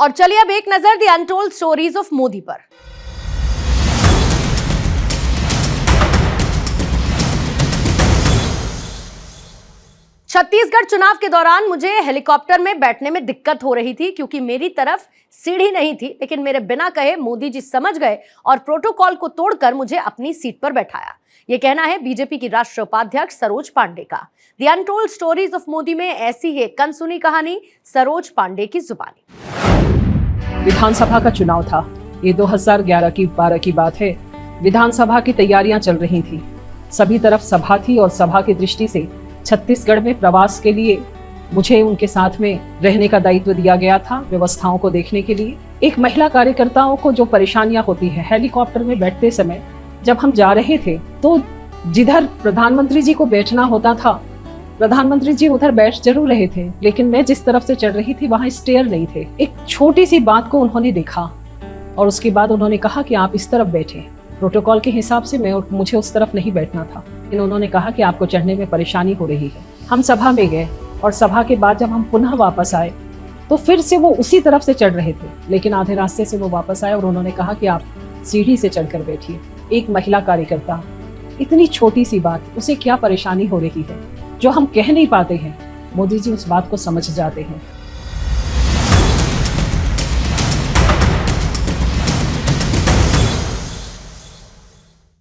और चलिए अब एक नजर the untold stories of Modi पर। छत्तीसगढ़ चुनाव के दौरान मुझे हेलीकॉप्टर में बैठने में दिक्कत हो रही थी क्योंकि मेरी तरफ सीढ़ी नहीं थी, लेकिन मेरे बिना कहे मोदी जी समझ गए और प्रोटोकॉल को तोड़कर मुझे अपनी सीट पर बैठाया। यह कहना है बीजेपी की राष्ट्रीय उपाध्यक्ष सरोज पांडे का। The untold stories of Modi में ऐसी ही एक अनसुनी कहानी सरोज पांडे की जुबानी। विधानसभा का चुनाव था। ये 2011-12 की बात है। विधानसभा की तैयारियां चल रही थी। सभी तरफ सभा थी और सभा की दृष्टि से छत्तीसगढ़ में प्रवास के लिए मुझे उनके साथ में रहने का दायित्व दिया गया था, व्यवस्थाओं को देखने के लिए। एक महिला कार्यकर्ताओं को जो परेशानियां होती है, हेलीकॉप्टर में बैठते समय जब हम जा रहे थे तो जिधर प्रधानमंत्री जी को बैठना होता था, प्रधानमंत्री जी उधर बैठ जरूर रहे थे, लेकिन मैं जिस तरफ से चढ़ रही थी वहां स्टेयर नहीं थे। एक छोटी सी बात को उन्होंने देखा और उसके बाद उन्होंने कहा कि आप इस तरफ बैठे। प्रोटोकॉल के हिसाब से मुझे उस तरफ नहीं बैठना था, लेकिन उन्होंने कहा कि आपको चढ़ने में परेशानी हो रही है। हम सभा में गए और सभा के बाद जब हम पुनः वापस आए तो फिर से वो उसी तरफ से चढ़ रहे थे, लेकिन आधे रास्ते से वो वापस आए और उन्होंने कहा कि आप सीढ़ी से चढ़कर बैठिए। एक महिला कार्यकर्ता, इतनी छोटी सी बात, उसे क्या परेशानी हो रही है जो हम कह नहीं पाते हैं, मोदी जी उस बात को समझ जाते हैं।